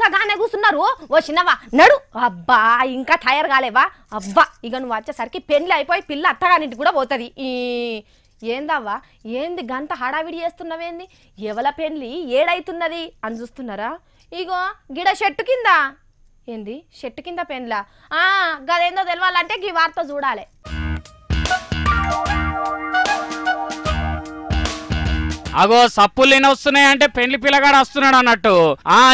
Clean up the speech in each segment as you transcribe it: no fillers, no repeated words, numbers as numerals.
కూడా గానే కూర్చున్నారు. ఓ చిన్నవా నడు. అబ్బా ఇంకా తయారు కాలేవా? అబ్బా ఇక నువ్వు వచ్చేసరికి పెళ్లి అయిపోయి పిల్ల అత్తగారింటికి కూడా పోతుంది. ఏందవ్వా ఏంది గంత హడావిడి చేస్తున్నవేంది? ఎవల పెళ్లి ఏడైతున్నది అని చూస్తున్నారా? ఇగో గిడ చెట్టు కింద. ఏంది చెట్టు కింద పెళ్లా? గదేందో తెలవాలంటే ఈ వార్త చూడాలి. అగో సప్పులు వస్తున్నాయంటే పెళ్లి పిల్లగాడు వస్తున్నాడు అన్నట్టు.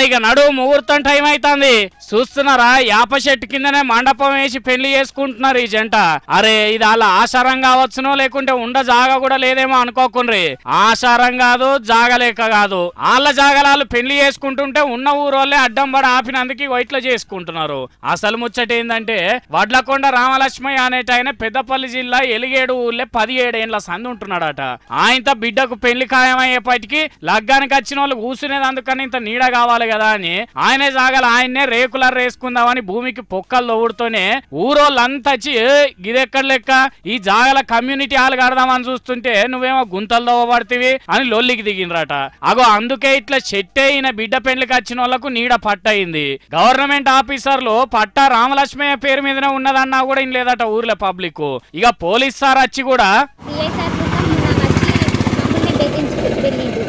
ఇక నడు ముహూర్తం టైం అవుతుంది. చూస్తున్నారా యాప చెట్టు కిందనే మండపం వేసి పెళ్లి చేసుకుంటున్నారు ఈ జంట. అరే ఇది వాళ్ళ ఆచారం కావచ్చునో లేకుంటే ఉండ జాగా కూడా లేదేమో అనుకోకుండ్రి. ఆచారం కాదు జాగలేక కాదు, వాళ్ళ జాగలాలు పెళ్లి చేసుకుంటుంటే ఉన్న ఊరోళ్ళే అడ్డం పడి ఆపినందుకు ఇట్లా చేసుకుంటున్నారు. అసలు ముచ్చట ఏంటంటే వడ్లకొండ రామలక్ష్మయ్య అనేటాయన పెద్దపల్లి జిల్లా ఎలిగేడు ఊళ్ళే 17 ఏళ్ల సంది ఉంటున్నాడట. ఆయనతో బిడ్డకు పెళ్లి ఖాయమయ్యేపటికి లగ్గానికి వచ్చిన వాళ్ళు కూర్చునేది అందుకని ఇంత నీడ కావాలి కదా అని ఆయనే జాగాలి ఆయన్నే రేకులర్ వేసుకుందామని భూమికి పొక్కలు తవ్వుడుతోనే ఊరోళ్ళంతా వచ్చి గిదెక్కడ లెక్క ఈ జాగల కమ్యూనిటీ హాల్ కడదామని చూస్తుంటే నువ్వేమో గుంతలు తవ్వబడితివి అని లొల్లికి దిగినరట. అగో అందుకే ఇట్లా చెట్టే ఈయన బిడ్డ పెళ్లికి వచ్చిన వాళ్ళకు నీడ పట్టయింది. గవర్నమెంట్ ఆఫీసర్లు పట్టా రామలక్ష్మయ్య పేరు మీదనే ఉన్నదన్నా కూడా ఇన్ లేదట ఊర్లో పబ్లిక్. ఇక పోలీస్ సార్ వచ్చి కూడా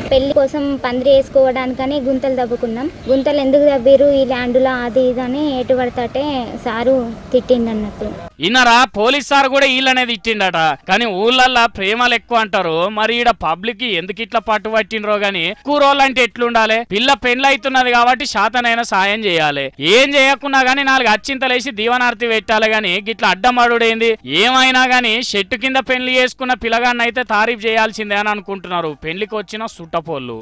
పెళ్లి కోసం పందిరి వేసుకోవడానికని గుంతలు తవ్వుకున్నాం. గుంతలు ఎందుకు తవ్విరు ఈ ల్యాండ్లో అది ఇదని ఎటు పడతాటే సారు తిట్టిందన్నట్టు. ఇన్నరా పోలీస్ సార్ కూడా వీళ్ళనేది ఇట్టిండట. కానీ ఊళ్ళల్లో ప్రేమలు ఎక్కువ అంటారు. మరి ఈడ పబ్లిక్ ఎందుకు ఇట్లా పట్టు పట్టినరో గాని కూరోళ్ళంటే ఎట్లుండాలి? పిల్ల పెళ్లి అవుతున్నది కాబట్టి శాతనైనా సాయం చేయాలి. ఏం చేయకున్నా గానీ 4 అచ్చింతలేసి దీవనార్తి పెట్టాలి. గాని గిట్లా అడ్డమడుడేంది? ఏమైనా గానీ చెట్టు కింద పెళ్లి చేసుకున్న పిల్లగాన్ని అయితే తారీఫ్ చేయాల్సిందే అని అనుకుంటున్నారు పెళ్లికి వచ్చిన సుట్టపోళ్ళు.